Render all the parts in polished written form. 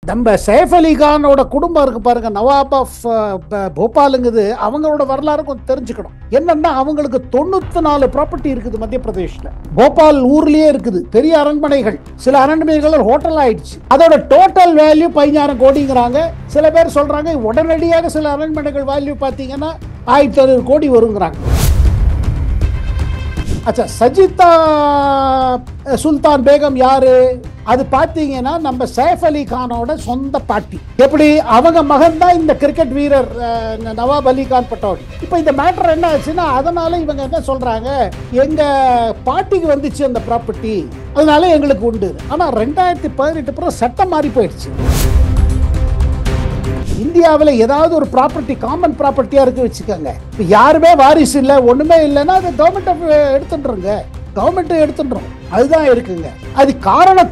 நம்ம சைஃப் அலி கானோட குடும்பம் இருக்கு பாருங்க, நவாப் ஆஃப் போபாலுங்குது. அவங்களோட வரலாறு கொஞ்சம் தெரிஞ்சுக்கணும். என்னன்னா, அவங்களுக்கு 94 ப்ராப்பர்ட்டி இருக்குது மத்திய பிரதேஷ்ல. போபால் ஊர்லயே இருக்குது பெரிய அரண்மனைகள். சில அரண்மனைகள் ஹோட்டல் ஆயிடுச்சு. அதோட டோட்டல் வேல்யூ 15,000 கோடிங்கிறாங்க. சில பேர் சொல்றாங்க உடனடியாக சில அரண்மனைகள் வேல்யூ பார்த்தீங்கன்னா 1,600 கோடி வருங்கிறாங்க. அச்சா, சஜிதா சுல்தான் பேகம் யாரு? அது பார்த்தீங்கன்னா நம்ம சைஃப் அலி கானோட சொந்த பாட்டி. எப்படி அவங்க மகன் தான் இந்த கிரிக்கெட் வீரர் நவாப் அலி கான் பட்டோடி. இப்போ இந்த மேட்டர் என்ன ஆச்சுன்னா, அதனால இவங்க என்ன சொல்றாங்க, எங்க பாட்டிக்கு வந்துச்சு அந்த ப்ராப்பர்ட்டி, அதனால எங்களுக்கு உண்டு. ஆனா 2018 அப்புறம் சட்டம் மாறி போயிடுச்சு. இந்தியாவில் ஏதாவது ஒரு ப்ராப்பர்ட்டி காமன் ப்ராப்பர்ட்டியா இருக்கு வச்சுக்கோங்க, இப்போ யாருமே வாரிசு இல்லை ஒண்ணுமே இல்லைன்னா அது கவர்மெண்ட் எடுத்துட்டுருங்க, கவர்மெண்ட் எடுத்துடுறோம். அதுதான் இருக்குங்க. அது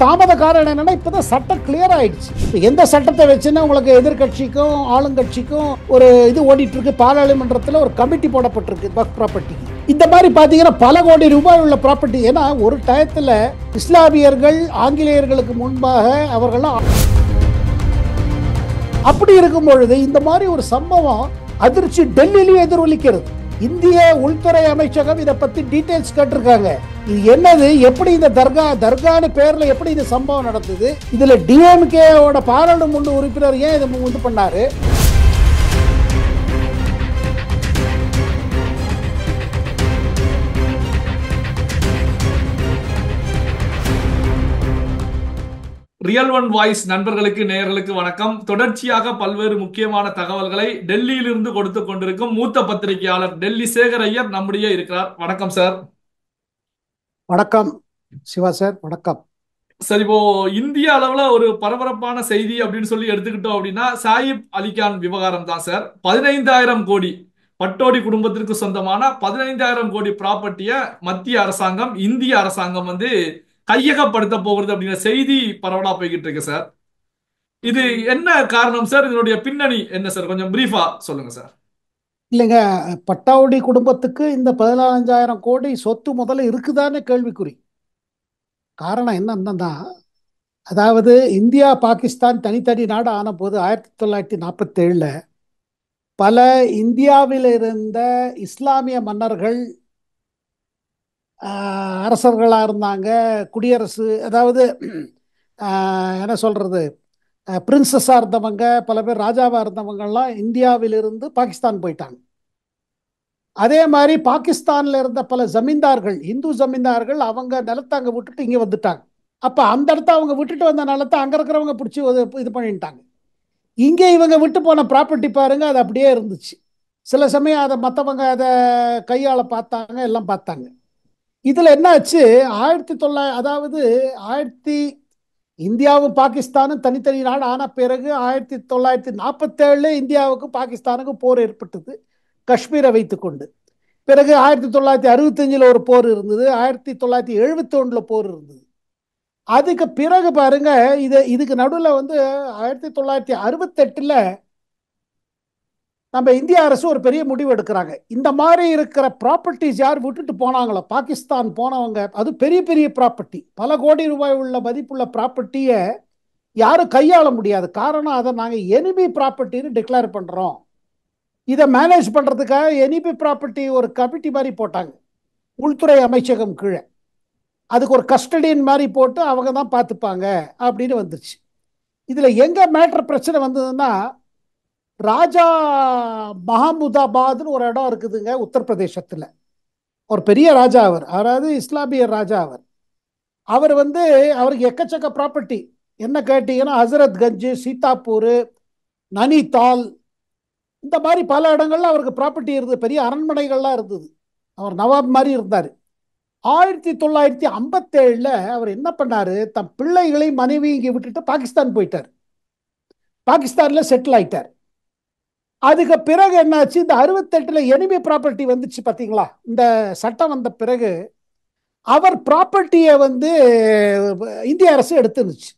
தாமத காரணம் என்னன்னா, இப்பதான் சட்டம் கிளியர் ஆயிடுச்சு. எந்த சட்டத்தை வச்சுன்னா உங்களுக்கு எதிர்கட்சிக்கும் ஆளுங்கட்சிக்கும் ஒரு இது ஓடிட்டு இருக்கு. பாராளுமன்றத்தில் ஒரு கமிட்டி போடப்பட்டிருக்கு வக்ஃப் ப்ராப்பர்ட்டிக்கு. இந்த மாதிரி பாத்தீங்கன்னா பல கோடி ரூபாய் உள்ள ப்ராப்பர்ட்டி. ஏன்னா ஒரு டயத்துல இஸ்லாமியர்கள் ஆங்கிலேயர்களுக்கு முன்பாக அவர்கள்லாம் அப்படி இருக்கும் பொழுது இந்த மாதிரி ஒரு சம்பவம் அதிர்ச்சி டெல்லியிலும் எதிரொலிக்கிறது. இந்திய உள்துறை அமைச்சகம் இதை பத்தி டீடைல்ஸ் கேட்டிருக்காங்க. இது என்னது, எப்படி இந்த தர்கான்னு பேர்ல எப்படி இந்த சம்பவம் நடந்தது, இதுல டிஎம்கேவோட பாராளுமன்ற உறுப்பினர் ஏன் இதை இது பண்ணாரு? ரியல் ஒன் வாய்ஸ் நண்பர்களுக்கு நேயர்களுக்கு வணக்கம். தொடர்ச்சியாக பல்வேறு முக்கியமான தகவல்களை டெல்லியிலிருந்து கொடுத்து கொண்டிருக்கும் மூத்த பத்திரிகையாளர் டெல்லி சேகர் ஐயர் நம்முடைய இருக்கிறார். வணக்கம் சார். வணக்கம் சிவா சார், வணக்கம் சார். இப்போ இந்திய அளவுல ஒரு பரபரப்பான செய்தி அப்படின்னு சொல்லி எடுத்துக்கிட்டோம் அப்படின்னா சாயிப் அலிகான் விவகாரம் தான் சார். 15,000 கோடி பட்டோடி குடும்பத்திற்கு சொந்தமான 15,000 கோடி ப்ராப்பர்ட்டியை மத்திய அரசாங்கம், இந்திய அரசாங்கம் கையகப்படுத்த போகிறது அப்படிங்கிற செய்தி பரவலா போய்கிட்டு இருக்கு சார். இது என்ன காரணம் சார்? இதனுடைய பின்னணி என்ன சார்? கொஞ்சம் பிரீஃபா சொல்லுங்க சார். இல்லைங்க, பட்டாவுடி குடும்பத்துக்கு இந்த 15,000 கோடி சொத்து முதல்ல இருக்குதான்னு கேள்விக்குறி. காரணம் என்னன்னா, அதாவது இந்தியா பாகிஸ்தான் தனித்தனி நாடு ஆன போது 1947 பல இந்தியாவில் இருந்த இஸ்லாமிய மன்னர்கள் அரசர்களாக இருந்தாங்க. குடியரசு, அதாவது என்ன சொல்றது, பிரின்சஸாக இருந்தவங்க, பல பேர் ராஜாவாக இருந்தவங்கெல்லாம் இந்தியாவிலிருந்து பாகிஸ்தான் போயிட்டாங்க. அதே மாதிரி பாகிஸ்தானில் இருந்த பல ஜமீன்தார்கள், இந்து ஜமீன்தார்கள், அவங்க நிலத்தை அங்கே விட்டுட்டு இங்கே வந்துட்டாங்க. அப்போ அந்த இடத்த அவங்க விட்டுட்டு வந்த நிலத்தை அங்கே இருக்கிறவங்க பிடிச்சி இது பண்ணிட்டாங்க. இங்கே இவங்க விட்டு போன ப்ராப்பர்ட்டி பாருங்க, அது அப்படியே இருந்துச்சு. சில சமயம் அதை மற்றவங்க அதை கையாள பார்த்தாங்க, எல்லாம் பார்த்தாங்க. இதில் என்னாச்சு, 1900, அதாவது இந்தியாவும் பாகிஸ்தானும் தனித்தனி நாடு ஆன பிறகு 1947 இந்தியாவுக்கும் பாகிஸ்தானுக்கும் போர் ஏற்பட்டது, காஷ்மீரை வைத்துக்கொண்டு. பிறகு 1965 ஒரு போர் இருந்தது, 1971 போர் இருந்தது. அதுக்கு பிறகு பாருங்க, இதுக்கு நடுவில் 1968 நம்ம இந்திய அரசு ஒரு பெரிய முடிவு எடுக்கிறாங்க. இந்த மாதிரி இருக்கிற ப்ராப்பர்ட்டிஸ் யார் விட்டுட்டு போனாங்களோ, பாகிஸ்தான் போனவங்க, அது பெரிய பெரிய ப்ராப்பர்ட்டி, பல கோடி ரூபாய் உள்ள மதிப்புள்ள ப்ராப்பர்ட்டியை யாரும் கையாள முடியாது. காரணம், அதை நாங்கள் எனிமி ப்ராப்பர்ட்டின்னு டிக்ளேர் பண்ணுறோம். இதை மேனேஜ் பண்ணுறதுக்காக எனிமி ப்ராப்பர்ட்டி ஒரு கமிட்டி மாதிரி போட்டாங்க உள்துறை அமைச்சகம் கீழே. அதுக்கு ஒரு கஸ்டடியன் மாதிரி போட்டு அவங்க தான் பார்த்துப்பாங்க அப்படின்னு வந்துருச்சு. இதில் எங்கே மேட்டர் பிரச்சனை வந்ததுன்னா, ராஜா மஹமூதாபாத்னு ஒரு இடம் இருக்குதுங்க உத்தரப்பிரதேசத்தில். ஒரு பெரிய ராஜா அவர், அதாவது இஸ்லாமிய ராஜா அவர். அவருக்கு எக்கச்சக்க ப்ராப்பர்ட்டி. என்ன கேட்டீங்கன்னா, ஹசரத் கஞ்சு, சீதாப்பூர், நனிதால், இந்த மாதிரி பல இடங்கள்ல அவருக்கு ப்ராப்பர்ட்டி இருந்தது. பெரிய அரண்மனைகள்லாம் இருந்தது. அவர் நவாப் மாதிரி இருந்தார். 1957 அவர் என்ன பண்ணாரு, தன் பிள்ளைகளை மனைவி இங்கே விட்டுட்டு பாகிஸ்தான் போயிட்டார். பாகிஸ்தான்ல செட்டில் ஆயிட்டார். அதுக்கு பிறகு என்னாச்சு, இந்த 68 எனிமி ப்ராப்பர்ட்டி வந்துச்சு பார்த்தீங்களா. இந்த சட்டம் வந்த பிறகு அவர் ப்ராப்பர்ட்டியை இந்திய அரசு எடுத்துருந்துச்சு.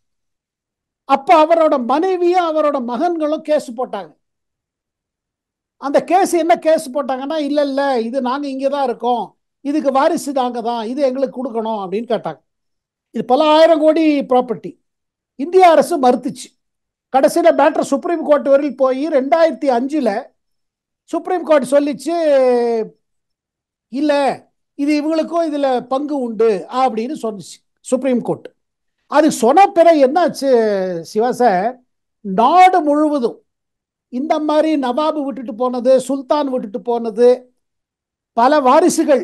அப்போ அவரோட மனைவியும் அவரோட மகன்களும் கேஸ் போட்டாங்க. அந்த கேஸ் என்ன கேஸ் போட்டாங்கன்னா, இல்லை இல்லை, இது நாங்கள் இங்கே தான் இருக்கோம், இதுக்கு வாரிசு நாங்கள் தான், இது எங்களுக்கு கொடுக்கணும் அப்படின்னு கேட்டாங்க. இது பல 1000 கோடி ப்ராப்பர்ட்டி. இந்திய அரசு மறுத்துச்சு. கடைசியில் மேட்டர் சுப்ரீம் கோர்ட் வரையில் போய் 2005 சுப்ரீம் கோர்ட் சொல்லிச்சு, இல்லை இது இவங்களுக்கும் இதில் பங்கு உண்டு அப்படின்னு சொன்னிச்சு சுப்ரீம் கோர்ட். அது சொன்ன பிறகு என்னாச்சு சிவா சார், நாடு முழுவதும் இந்த மாதிரி நவாபு விட்டுட்டு போனது, சுல்தான் விட்டுட்டு போனது, பல வாரிசுகள்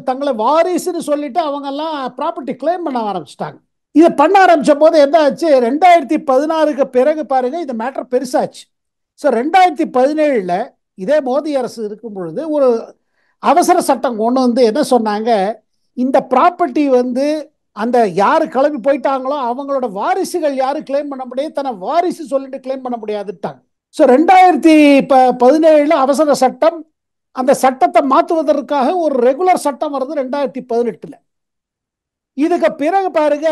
தங்களை வாரிசுன்னு சொல்லிட்டு அவங்கெல்லாம் ப்ராப்பர்ட்டி கிளைம் பண்ண ஆரம்பிச்சிட்டாங்க. இதை பண்ண ஆரம்பிச்ச போது என்ன ஆச்சு, 2016 பிறகு பாருங்க இந்த மேட்டர் பெருசாச்சு. ஸோ 2017 இதே மோடி அரசு இருக்கும் பொழுது ஒரு அவசர சட்டம் கொண்டு வந்து என்ன சொன்னாங்க, இந்த ப்ராப்பர்ட்டி வந்து அந்த யாரு கிளம்பி போயிட்டாங்களோ அவங்களோட வாரிசுகள் யாரும் கிளைம் பண்ண முடியாது, தன்னை வாரிசு சொல்லிட்டு கிளைம் பண்ண முடியாதுட்டாங்க. ஸோ 2017 அவசர சட்டம், அந்த சட்டத்தை மாற்றுவதற்காக ஒரு ரெகுலர் சட்டம் வருது 2018. இதுக்கு பிறகு பாருங்க,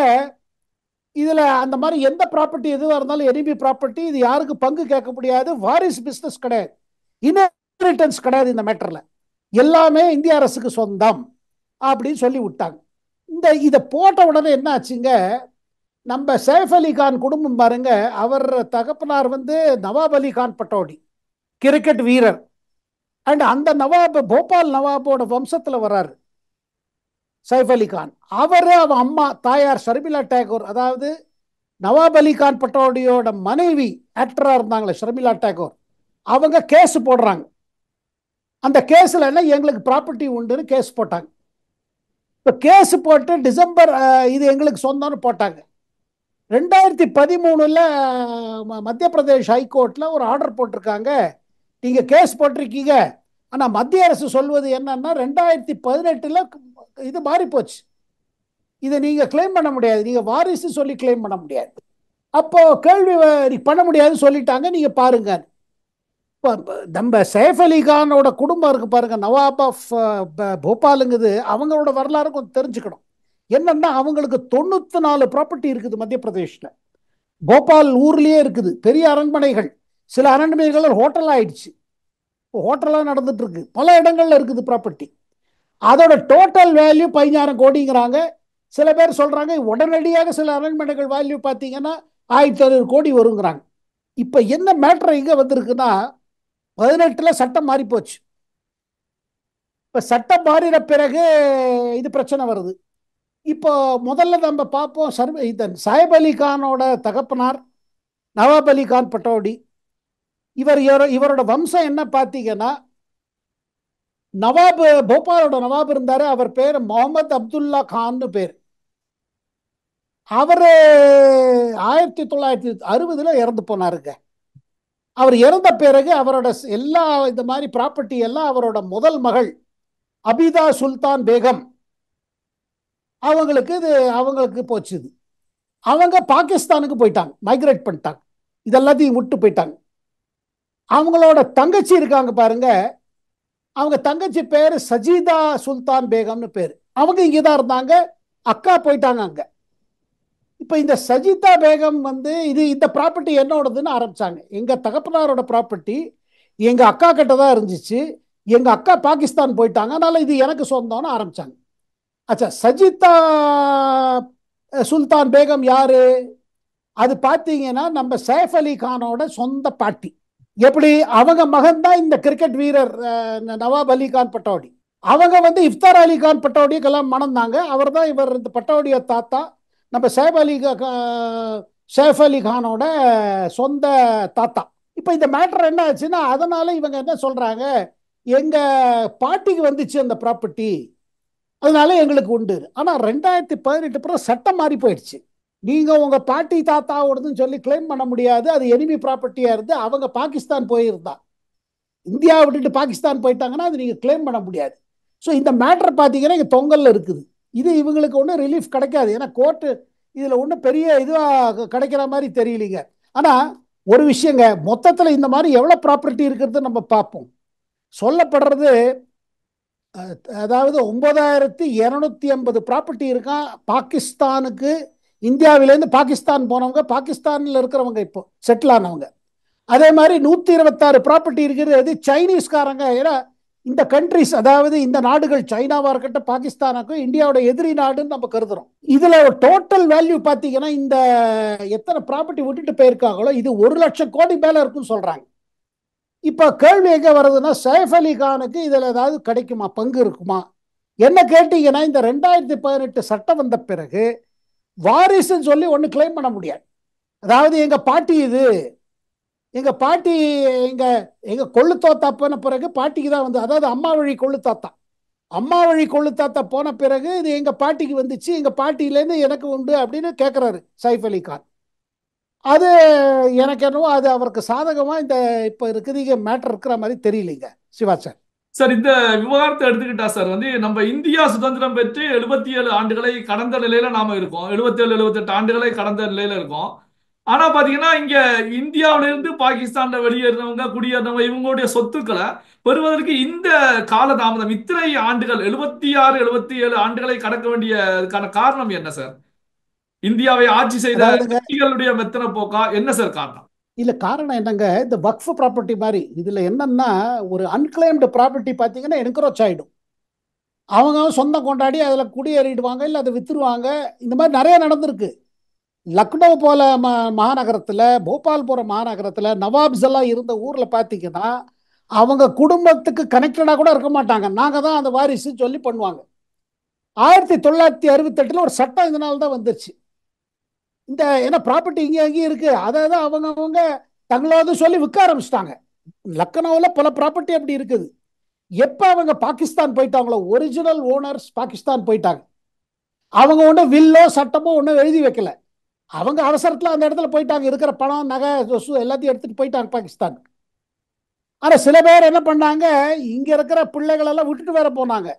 இதுல அந்த மாதிரி எந்த ப்ராப்பர்ட்டி எதுவாக இருந்தாலும் எனிமி ப்ராப்பர்ட்டி, இது யாருக்கு பங்கு கேட்க முடியாது, வாரிசு பிஸ்னஸ் கிடையாது, இன்ஹெரிட்டன்ஸ் கிடையாது, இந்த மேட்டர்ல எல்லாமே இந்திய அரசுக்கு சொந்தம் அப்படின்னு சொல்லி விட்டாங்க. இதை போட்ட உடனே என்ன ஆச்சுங்க, நம்ம சைஃப் அலி கான் குடும்பம் பாருங்க, அவர் தகப்பனார் வந்து நவாப் அலி கான் பட்டோடி, கிரிக்கெட் வீரர். அண்ட் அந்த நவாப் போபால் நவாபோட வம்சத்தில் வர்றாரு சைஃப் அலி கான். அவரு அவன் அம்மா தாயார் ஷர்மிளா டேகோர், அதாவது நவாப் அலி கான் பட்டோடியோட மனைவி ஆக்டரா இருந்தாங்களே ஷர்மிளா டேகோர், அவங்க கேஸ் போடுறாங்க. அந்த கேஸ்ல என்ன, எங்களுக்கு ப்ராப்பர்ட்டி உண்டுன்னு கேஸ் போட்டாங்க. இப்போ கேஸ் போட்டு டிசம்பர் இது எங்களுக்கு சொந்தம்னு போட்டாங்க. 2013 மத்திய பிரதேஷ் ஹைகோர்ட்ல ஒரு ஆர்டர் போட்டிருக்காங்க, நீங்க கேஸ் போட்டிருக்கீங்க, ஆனா மத்திய அரசு சொல்வது என்னன்னா 2018 இது மாறி போச்சு, இதை நீங்க கிளைம் பண்ண முடியாது, நீங்க வாரிசு சொல்லி கிளைம் பண்ண முடியாது. அப்போ கேள்வி பண்ண முடியாதுன்னு சொல்லிட்டாங்க, நீங்க பாருங்க. நம்ம சைஃப் அலி கானோட குடும்பம் இருக்கு பாருங்க, நவாப் ஆஃப் போபாலுங்குது, அவங்களோட வரலாறு கொஞ்சம் தெரிஞ்சுக்கணும். என்னன்னா அவங்களுக்கு 94 ப்ராப்பர்ட்டி இருக்குது மத்திய பிரதேஷ்ல, போபால் ஊர்லயே இருக்குது, பெரிய அரண்மனைகள், சில அரண்மனைகள் ஹோட்டல் ஆயிடுச்சு, ஹோட்டலாக நடந்துட்டு இருக்கு, பல இடங்கள்ல இருக்குது ப்ராப்பர்ட்டி. அதோட டோட்டல் வேல்யூ 15,000 கோடிங்கிறாங்க. சில பேர் சொல்றாங்க உடனடியாக சில அரண்மனைகள் வேல்யூ பார்த்தீங்கன்னா 1,500 கோடி வருங்கிறாங்க. இப்போ என்ன மேட்டர் இங்கே வந்திருக்குன்னா, 2018 சட்டம் மாறி போச்சு. இப்போ சட்டம் மாறின பிறகு இது பிரச்சனை வருது. இப்போ முதல்ல நம்ம பார்ப்போம், சாஹிப் அலி கானோட தகப்பனார் நவாப் அலி கான் பட்டோடி, இவரோட வம்சம் என்ன பார்த்தீங்கன்னா, நவாப் போபாலோட நவாப் இருந்தாரு, அவர் பேர் முகமது அப்துல்லா கான்னு பேர். அவரு 1960 இறந்து போனாருங்க. அவர் இறந்த பிறகு அவரோட எல்லா இந்த மாதிரி ப்ராப்பர்ட்டி எல்லாம் அவரோட முதல் மகள் அபிதா சுல்தான் பேகம் அவங்களுக்கு போச்சுது. அவங்க பாகிஸ்தானுக்கு போயிட்டாங்க, மைக்ரேட் பண்ணிட்டாங்க, இதெல்லாத்தையும் விட்டு போயிட்டாங்க. அவங்களோட தங்கச்சி இருக்காங்க பாருங்க, அவங்க தங்கச்சி பேர் சஜிதா சுல்தான் பேகம்னு பேர், அவங்க இங்கதான் இருந்தாங்க, அக்கா போயிட்டாங்க அங்க. இப்ப இந்த சஜிதா பேகம் வந்து இந்த ப்ராப்பர்ட்டி என்னோடதுன்னு ஆரம்பிச்சாங்க. எங்க தகப்பனாரோட ப்ராப்பர்ட்டி எங்க அக்கா கிட்ட தான் இருந்துச்சு, எங்க அக்கா பாகிஸ்தான் போயிட்டாங்க, அதனால இது எனக்கு சொந்தம்னு ஆரம்பிச்சாங்க. அச்சா, சஜிதா சுல்தான் பேகம் யாரு, அது பார்த்தீங்கன்னா நம்ம சைஃப் அலி கானோட சொந்த பாட்டி. எப்படி, அவங்க மகன் தான் இந்த கிரிக்கெட் வீரர் நவாப் அலி கான் பட்டோடி. அவங்க வந்து இஃப்தார் அலி கான் பட்டோடிக்கெல்லாம் மணந்தாங்க, அவர் தான் இவர் இந்த பட்டோடிய தாத்தா, நம்ம சைஃப் அலி கானோட சொந்த தாத்தா. இப்போ இந்த மேட்டர் என்ன ஆச்சுன்னா, அதனால இவங்க என்ன சொல்றாங்க, எங்க பாட்டிக்கு வந்துச்சு அந்த ப்ராப்பர்ட்டி, அதனால எங்களுக்கு உண்டு. ஆனா 2018 பிறகு சட்டம் மாறி போயிடுச்சு, நீங்க உங்க பாட்டி தாத்தாவோடதுன்னு சொல்லி கிளைம் பண்ண முடியாது, அது எனிமி ப்ராப்பர்ட்டியா இருந்து அவங்க பாகிஸ்தான் போயிருந்தா, இந்தியா விட்டுட்டு பாகிஸ்தான் போயிட்டாங்கன்னா அது நீங்க கிளைம் பண்ண முடியாது. ஸோ இந்த மேட்டர் பார்த்தீங்கன்னா இங்கே தொங்கல்ல இருக்குது. இது இவங்களுக்கு ஒன்றும் ரிலீஃப் கிடைக்காது, ஏன்னா கோர்ட்டு இதில் ஒன்றும் பெரிய இதுவாக கிடைக்கிற மாதிரி தெரியலீங்க. ஆனால் ஒரு விஷயங்க, மொத்தத்தில் இந்த மாதிரி எவ்வளோ ப்ராப்பர்ட்டி இருக்கிறது நம்ம பார்ப்போம். சொல்லப்படுறது அதாவது 9,250 ப்ராப்பர்ட்டி இருக்கான் பாகிஸ்தானுக்கு. இந்தியாவிலேருந்து பாகிஸ்தான் போனவங்க, பாகிஸ்தானில் இருக்கிறவங்க இப்போ செட்டில் ஆனவங்க. அதே மாதிரி 126 ப்ராப்பர்ட்டி இருக்கிறது சைனீஸ்காரங்க. ஏன்னா இந்த கண்ட்ரிஸ், அதாவது இந்த நாடுகள் சைனாவா இருக்கட்டும், பாகிஸ்தானாக்கும் இந்தியாவோட எதிரி நாடுன்னு நம்ம கருதுறோம். இதுல டோட்டல் வேல்யூ பாத்தீங்கன்னா இந்த எத்தனை ப்ராப்பர்ட்டி விட்டுட்டு போயிருக்காங்களோ இது 1,00,000 கோடி மேல இருக்குன்னு சொல்றாங்க. இப்ப கேள்வி எங்க வருதுன்னா, சைஃப் அலி கானுக்கு இதுல ஏதாவது கிடைக்குமா, பங்கு இருக்குமா? என்ன கேட்டீங்கன்னா, இந்த 2018 சட்டம் வந்த பிறகு வாரிசுன்னு சொல்லி ஒண்ணு கிளைம் பண்ண முடியாது. அதாவது எங்க பாட்டி இது, எங்க பாட்டி, எங்க எங்க கொள்ளு தாத்தா போன பிறகு பாட்டிக்கு தான் வந்து, அதாவது அம்மா வழி கொள்ளு தாத்தா, அம்மா வழி கொள்ளு தாத்தா போன பிறகு இது எங்க பாட்டிக்கு வந்துச்சு, எங்க பாட்டியிலேருந்து எனக்கு உண்டு அப்படின்னு கேட்கிறாரு சைஃப் அலி கான். அது எனக்கு என்னவோ அது அவருக்கு சாதகமா இந்த இப்ப இருக்கிற மேட்டர் இருக்கிற மாதிரி தெரியலைங்க சிவா சார். சார், இந்த விவகாரத்தை எடுத்துக்கிட்டா சார் நம்ம இந்தியா சுதந்திரம் பெற்று 77 ஆண்டுகளை கடந்த நிலையில நாம இருக்கோம். 77 78 ஆண்டுகளை கடந்த நிலையில இருக்கோம். ஆனா பாத்தீங்கன்னா இங்க இந்தியாவில இருந்து பாகிஸ்தான்ல வெளியேறினவங்க, குடியேறினவங்க, இவங்களுடைய சொத்துக்களை பெறுவதற்கு இந்த காலதாமதம் இத்தனை ஆண்டுகள் 76 77 ஆண்டுகளை கடக்க வேண்டியதுக்கான காரணம் என்ன சார்? இந்தியாவை ஆட்சி செய்த அதாவதுங்க, சக்திகளுடைய மெத்தன போக்கா என்ன சார் காரணம்? இல்ல காரணம் என்னங்க, இந்த வக்ஃப் ப்ராப்பர்ட்டி மாதிரி இதுல என்னன்னா, ஒரு அன்கிளைம்டு ப்ராப்பர்ட்டி பாத்தீங்கன்னா என்க்ரோச் ஆயிடும். அவங்க சொந்தம் கொண்டாடி அதுல குடியேறிடுவாங்க, இல்ல அதை வித்துருவாங்க. இந்த மாதிரி நிறைய நடந்திருக்கு. லக்னோ போல மாநகரத்துல, போபால் போற மாநகரத்துல நவாப்ஸ் எல்லாம் இருந்த ஊர்ல பாத்தீங்கன்னா அவங்க குடும்பத்துக்கு கனெக்டடா கூட இருக்க மாட்டாங்க, நாங்க தான் அந்த வாரிசு சொல்லி பண்ணுவாங்க. 1968 ஒரு சட்டம் இதனால தான் வந்துருச்சு. இந்த ஏன்னா ப்ராப்பர்ட்டி இங்கே அங்கேயும் இருக்கு, அதாவது அவங்க தங்களோட சொல்லி விற்க ஆரம்பிச்சிட்டாங்க. லக்னோவில் பல ப்ராப்பர்ட்டி அப்படி இருக்குது. எப்ப அவங்க பாகிஸ்தான் போயிட்டாங்களோ, ஒரிஜினல் ஓனர்ஸ் பாகிஸ்தான் போயிட்டாங்க, அவங்க ஒன்றும் வில்லோ சட்டமோ ஒன்றும் எழுதி வைக்கல. அவங்க அவசரத்தில் அந்த இடத்துல போயிட்டாங்க, இருக்கிற பணம் நகை சொசு எல்லாத்தையும் எடுத்துட்டு போயிட்டாங்க பாகிஸ்தான். ஆனா சில பேர் என்ன பண்ணாங்க, இங்க இருக்கிற பிள்ளைகள் எல்லாம் விட்டுட்டு வேற போனாங்க.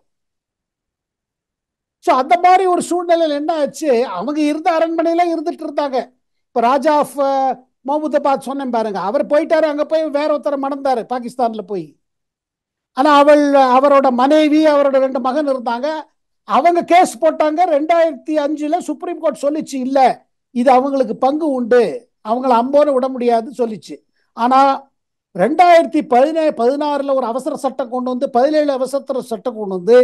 ஸோ அந்த மாதிரி ஒரு சூழ்நிலையில் என்ன ஆச்சு, அவங்க இருந்த அரண்மனையில இருந்துட்டு இருந்தாங்க. இப்போ ராஜா ஆஃப் மஹமூதாபாத் சொன்னேன் பாருங்க, அவர் போயிட்டாரு, அங்க போய் வேற ஒருத்தரை மணந்தாரு பாகிஸ்தான்ல போய். ஆனா அவரோட மனைவி, அவரோட 2 மகன் இருந்தாங்க. அவங்க கேஸ் போட்டாங்க. 2005 சுப்ரீம் கோர்ட் சொல்லிச்சு, இல்ல இது அவங்களுக்கு பங்கு உண்டு, அவங்கள அம்போன்னு விட முடியாது சொல்லிச்சு. ஆனா 2016 ஒரு அவசர சட்டம் கொண்டு வந்து, 17 அவசர சட்டம் கொண்டு வந்து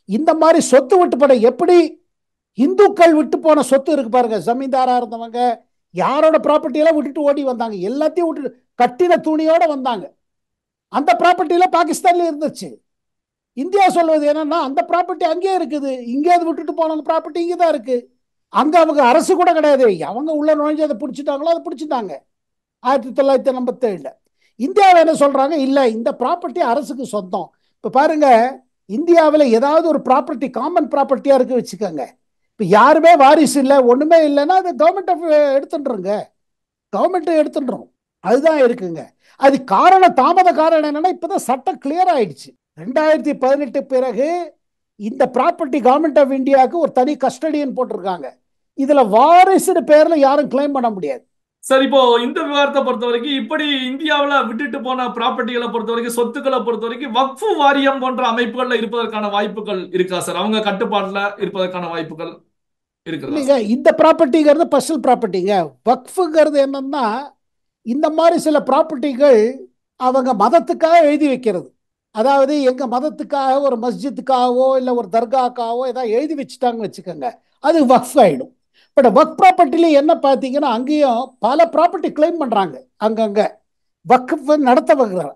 இந்த மாதிரி சொத்து விட்டுப்பட, எப்படி இந்துக்கள் விட்டு போன சொத்து இருக்கு பாருங்க, ஜமீன்தாரா இருந்தவங்க யாரோட ப்ராப்பர்ட்டி எல்லாம் விட்டுட்டு ஓடி வந்தாங்க, எல்லாத்தையும் விட்டு கட்டின துணியோட வந்தாங்க. அந்த ப்ராப்பர்ட்டியில பாகிஸ்தான்ல இருந்துச்சு. இந்தியா சொல்வது என்னன்னா, அந்த ப்ராப்பர்ட்டி அங்கேயே இருக்குது, இங்கே விட்டுட்டு போன ப்ராப்பர்ட்டி இங்கே தான் இருக்கு. அங்க அவங்க அரசு கூட கிடையாது, அவங்க உள்ள நுழைஞ்சு அதை பிடிச்சிட்டாங்களோ அதை பிடிச்சிட்டாங்க. 1987 இந்தியாவில் என்ன சொல்றாங்க, இல்ல இந்த ப்ராப்பர்ட்டி அரசுக்கு சொந்தம். இப்ப பாருங்க, இந்தியாவில் ஏதாவது ஒரு ப்ராப்பர்ட்டி காமன் ப்ராப்பர்ட்டியா இருக்கு வச்சுக்கோங்க, இப்ப யாருமே வாரிசு இல்லை ஒண்ணுமே இல்லைன்னா அது கவர்மெண்ட் எடுத்துட்டுருங்க, கவர்மெண்ட் எடுத்துடுறோம். அதுதான் இருக்குங்க. அது தாமத காரணம் என்னன்னா, இப்பதான் சட்டம் கிளியர் ஆயிடுச்சு. 2018 பிறகு இந்த ப்ராப்பர்ட்டி கவர்மெண்ட் ஆஃப் இந்தியாவுக்கு ஒரு தனி கஸ்டடியன் போட்டிருக்காங்க. இதுல வாரிசு பேர்ல யாரும் கிளைம் பண்ண முடியாது. சார், இப்போ இந்த விவகாரத்தை பொறுத்த வரைக்கும் இப்படி இந்தியாவுல விட்டுட்டு போன ப்ராப்பர்ட்டிகளை பொறுத்த வரைக்கும், சொத்துக்களை பொறுத்த வரைக்கும் வக்ஃபு வாரியம் போன்ற அமைப்புகள்ல இருப்பதற்கான வாய்ப்புகள் இருக்கா சார்? அவங்க கட்டுப்பாட்டுல இருப்பதற்கான வாய்ப்புகள் இருக்கிறதா இல்லைங்க, சார்? இந்த ப்ராப்பர்ட்டிங்கிறது பர்சனல் ப்ராப்பர்ட்டிங்க. வக்ஃபுங்கிறது என்னன்னா, இந்த மாதிரி சில ப்ராப்பர்ட்டிகள் அவங்க மதத்துக்காக எழுதி வைக்கிறது. அதாவது எங்க மதத்துக்காக ஒரு மஸ்ஜித்துக்காகவோ இல்லை ஒரு தர்காக்காகவோ ஏதாவது எழுதி வச்சுட்டாங்கன்னு வச்சுக்கோங்க, அது வக்ஃப் ஆயிடும். பட் வக்ஃப் ப்ராப்பர்ட்டில என்ன பார்த்தீங்கன்னா, அங்கேயும் பல ப்ராப்பர்ட்டி கிளைம் பண்றாங்க. அங்கங்க வக்ஃப் நடத்த வைக்கிறாங்க.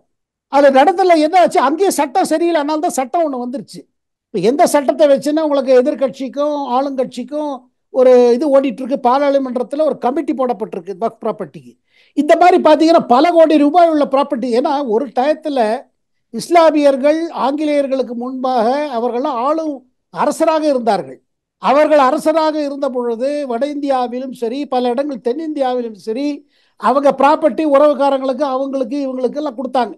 அது நடத்தல என்ன ஆச்சு, அங்கேயும் சட்டம் சரியில்லை, அதனால தான் சட்டம் ஒன்று வந்துருச்சு. இப்போ எந்த சட்டத்தை வச்சுன்னா உங்களுக்கு எதிர்கட்சிக்கும் ஆளுங்கட்சிக்கும் ஒரு இது ஓடிட்டு இருக்கு, பாராளுமன்றத்தில் ஒரு கமிட்டி போடப்பட்டிருக்கு வக்ஃப் ப்ராப்பர்ட்டிக்கு. இந்த மாதிரி பார்த்தீங்கன்னா பல கோடி ரூபாய் உள்ள ப்ராப்பர்ட்டி. ஏன்னா ஒரு டயத்தில் இஸ்லாமியர்கள் ஆங்கிலேயர்களுக்கு முன்பாக அவர்கள்லாம் ஆளும் அரசராக இருந்தார்கள். அவர்கள் அரசராக இருந்த பொழுது வட இந்தியாவிலும் சரி, பல இடங்கள் தென்னிந்தியாவிலும் சரி, அவங்க ப்ராப்பர்ட்டி உறவுக்காரங்களுக்கு அவங்களுக்கு இவங்களுக்கு எல்லாம் கொடுத்தாங்க.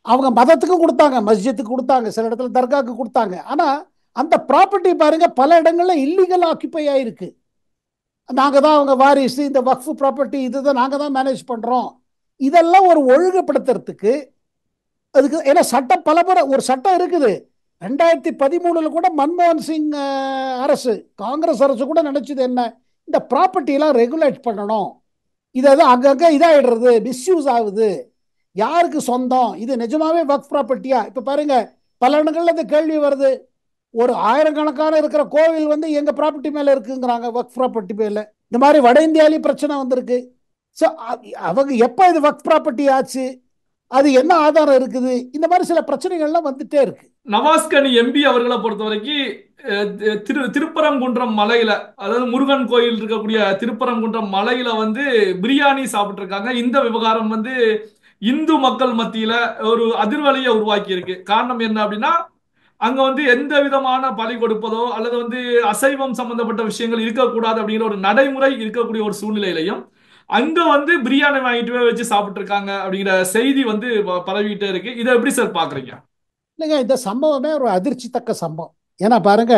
அவங்க மதத்துக்கும் கொடுத்தாங்க, மஸ்ஜித்துக்கு கொடுத்தாங்க, சில இடத்துல தர்காக்கு கொடுத்தாங்க. ஆனா அந்த ப்ராப்பர்ட்டி பாருங்க பல இடங்கள்ல இல்லீகல் ஆக்கிபை ஆயிருக்கு. நாங்க தான் அவங்க வாரிசு, இந்த வக்ஃப் ப்ராப்பர்ட்டி இதுதான் நாங்க தான் மேனேஜ் பண்றோம். இதெல்லாம் ஒரு ஒழுங்குபடுத்துறதுக்கு அதுக்கு ஏன்னா சட்டம் பலமுறை ஒரு சட்டம் இருக்குது. 2013 கூட மன்மோகன் சிங் அரசு, காங்கிரஸ் அரசு கூட நினைச்சது என்ன, இந்த ப்ராப்பர்ட்டி எல்லாம் ரெகுலேட் பண்ணணும். இதான் அங்கங்க இதாயிடுறது, மிஸ்யூஸ் ஆகுது, யாருக்கு சொந்தம், இது நிஜமாவே வக்ஃப் ப்ராப்பர்ட்டியா? இப்ப பாருங்க, பல இடங்கள்ல இந்த கேள்வி வருது. ஒரு ஆயிரக்கணக்கான இருக்கிற கோவில் வந்து எங்க ப்ராப்பர்ட்டி மேல இருக்குங்கிறாங்க, ஒர்க் ப்ராப்பர்ட்டி மேல. இந்த மாதிரி வட இந்தியாவிலேயும் பிரச்சனை வந்திருக்கு. ஸோ அவங்க எப்போ இது ஒர்க் ப்ராப்பர்ட்டி ஆச்சு, அது என்ன ஆதாரம் இருக்குது, இந்த மாதிரி சில பிரச்சனைகள்லாம் வந்துட்டே இருக்கு. நவாஸ்கனி எம்பி அவர்களை பொறுத்த வரைக்கும் திருப்பரங்குன்றம் மலையில, அதாவது முருகன் கோயில் இருக்கக்கூடிய திருப்பரங்குன்றம் மலையில வந்து பிரியாணி சாப்பிட்டு இருக்காங்க. இந்த விவகாரம் வந்து இந்து மக்கள் மத்தியில ஒரு அதிர்வலையை உருவாக்கி இருக்கு. காரணம் என்ன அப்படின்னா, அங்க வந்து எந்த விதமான பலி கொடுப்பதோ அல்லது வந்து அசைவம் சம்பந்தப்பட்ட விஷயங்கள் இருக்கக்கூடாது அப்படிங்கிற ஒரு நடைமுறை இருக்கக்கூடிய ஒரு சூழ்நிலையிலையும் அங்க வந்து பிரியாணி வாங்கிட்டு போய் வச்சு சாப்பிட்டு இருக்காங்க அப்படிங்கிற செய்தி வந்து பரவிட்டே இருக்கு. இதை எப்படி சார் பாக்குறீங்க? இல்லைங்க, இந்த சம்பவமே ஒரு அதிர்ச்சி தக்க சம்பவம். ஏன்னா பாருங்க,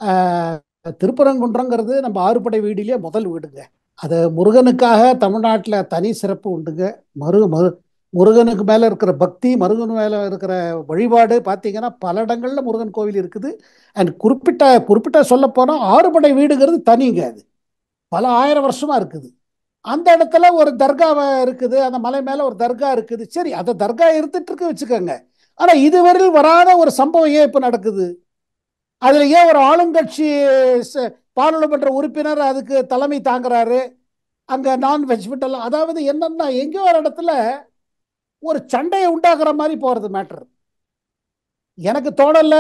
ஆஹ், திருப்பரங்குன்றங்கிறது நம்ம ஆறுபடை வீடிலேயே முதல் வீடுங்க. அது முருகனுக்காக தமிழ்நாட்டில் தனி சிறப்பு உண்டுங்க. மரு மரு முருகனுக்கு மேலே இருக்கிற பக்தி, முருகன் மேலே இருக்கிற வழிபாடு பார்த்தீங்கன்னா பல இடங்களில் முருகன் கோவில் இருக்குது. அண்ட் குறிப்பிட்ட குறிப்பிட்ட சொல்லப்போனால் ஆறுபடை வீடுங்கிறது தனிங்க. அது பல ஆயிரம் வருஷமா இருக்குது. அந்த இடத்துல ஒரு தர்கா இருக்குது, அந்த மலை மேலே ஒரு தர்கா இருக்குது. சரி, அந்த தர்கா இருந்துட்டு இருக்கு வச்சுக்கோங்க. ஆனால் இதுவரையில் வராத ஒரு சம்பவம் ஏன் இப்போ நடக்குது? அதில் ஏன் ஒரு ஆளுங்கட்சி பாராளுமன்ற உறுப்பினர் அதுக்கு தலைமை தாங்குறாரு? அங்கே நான்வெஜ் விட்டலாம். அதாவது என்னன்னா, எங்கேயோ ஒரு இடத்துல ஒரு சண்டையை உண்டாக்குற மாதிரி போகிறது மேட்டர். எனக்கு தோணல.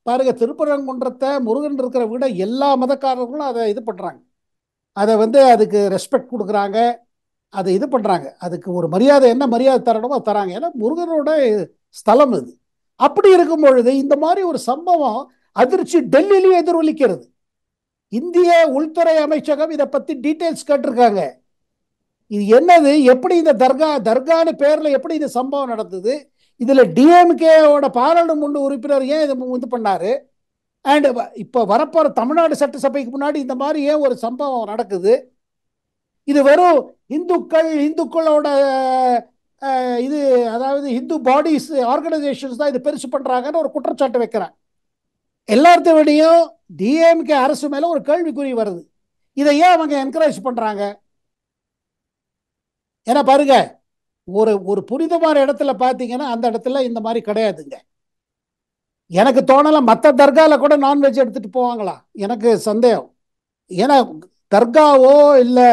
பாருங்க, திருப்பரங்குன்றத்தை முருகன் இருக்கிற விட எல்லா மதக்காரர்களும் அதை இது பண்ணுறாங்க. அதை வந்து அதுக்கு ரெஸ்பெக்ட் கொடுக்குறாங்க, அதை இது பண்ணுறாங்க. அதுக்கு ஒரு மரியாதை, என்ன மரியாதை தரணுமோ தராங்க. ஏன்னா முருகனோட ஸ்தலம் இது. அப்படி இருக்கும் பொழுது இந்த மாதிரி ஒரு சம்பவம் அதிர்ச்சி டெல்லியிலேயே எதிரொலிக்கிறது. இந்திய உள்துறை அமைச்சகம் இதை பற்றி டீட்டெயில்ஸ் கேட்டிருக்காங்க. இது என்னது, எப்படி இந்த தர்கான்னு பேர்ல எப்படி இந்த சம்பவம் நடந்தது, இதுல டிஎம்கேவோட பாராளுமன்ற உறுப்பினர் ஏன் இது பண்ணாரு, அண்ட் இப்ப வரப்போற தமிழ்நாடு சட்டசபைக்கு முன்னாடி இந்த மாதிரி ஏன் ஒரு சம்பவம் நடக்குது? இது வெறும் இந்துக்களோட இது, அதாவது இந்து பாடிஸ் ஆர்கனைசேஷன்ஸ் தான் இது பெருசு பண்றாங்கன்னு ஒரு குற்றச்சாட்டு வைக்கிறாங்க. எல்லாத்தையும் டிஎம்கே அரசு மேல ஒரு கேள்விக்குறி வருது. இதை ஏன் அவங்க என்கரேஜ் பண்றாங்க? ஏன்னா பாருங்க, ஒரு ஒரு புனிதமான இடத்துல பார்த்தீங்கன்னா அந்த இடத்துல இந்த மாதிரி கிடையாதுங்க. எனக்கு தோணல மற்ற தர்கால கூட நான்வெஜ் எடுத்துட்டு போவாங்களா, எனக்கு சந்தேகம். ஏன்னா தர்காவோ இல்லை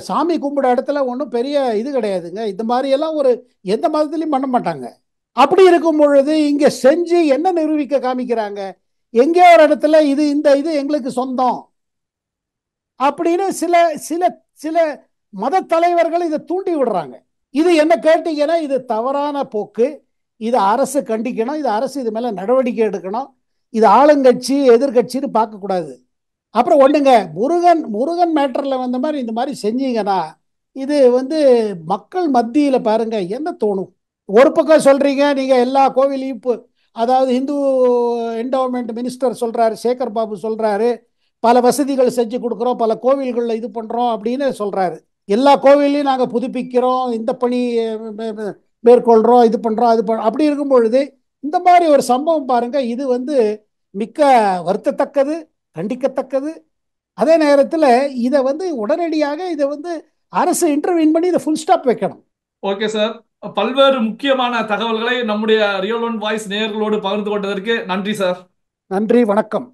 சாமி கும்பிட இடத்துல ஒன்றும் பெரிய இது கிடையாதுங்க. இந்த மாதிரி எல்லாம் ஒரு எந்த மதத்திலையும் பண்ண மாட்டாங்க. அப்படி இருக்கும் பொழுது இங்க செஞ்சு என்ன நிரூபிக்க காமிக்கிறாங்க? எங்கேயோ ஒரு இடத்துல இது எங்களுக்கு சொந்தம் அப்படின்னு சில சில சில மத தலைவர்கள் இதை தூண்டி விடுறாங்க. இது என்ன கேட்டீங்கன்னா, இது தவறான போக்கு. இது அரசு கண்டிக்கணும், இது அரசு இது மேல நடவடிக்கை எடுக்கணும். இது ஆளுங்கட்சி எதிர்கட்சின்னு பார்க்கக்கூடாது. அப்புறம் ஒண்ணுங்க, முருகன் முருகன் மேட்டர்ல வந்த மாதிரி இந்த மாதிரி செஞ்சீங்கன்னா இது வந்து மக்கள் மத்தியில பாருங்க என்ன தோணும். ஒரு பக்கம் சொல்றீங்க நீங்க எல்லா கோவிலையும் அதாவது இந்து என்டோமெண்ட் மினிஸ்டர் சொல்றாரு, சேகர் பாபு சொல்றாரு, பல வசதிகள் செஞ்சு கொடுக்குறோம், பல கோவில்களில் இது பண்றோம் அப்படின்னு சொல்றாரு. எல்லா கோவிலையும் நாங்கள் புதுப்பிக்கிறோம், இந்த பணி மேற்கொள்கிறோம், இது பண்ணுறோம், அது அப்படி இருக்கும் பொழுது இந்த மாதிரி ஒரு சம்பவம் பாருங்க, இது வந்து மிக்க வருத்தத்தக்கது, கண்டிக்கத்தக்கது. அதே நேரத்தில் இதை வந்து உடனடியாக இதை வந்து அரசு இன்டர்வீன் பண்ணி இதை ஃபுல் ஸ்டாப் வைக்கணும். ஓகே சார், பல்வேறு முக்கியமான தகவல்களை நம்முடைய ரியல் ஒன் வாய்ஸ் நேயர்களோடு பகிர்ந்து கொண்டதற்கு நன்றி சார். நன்றி, வணக்கம்.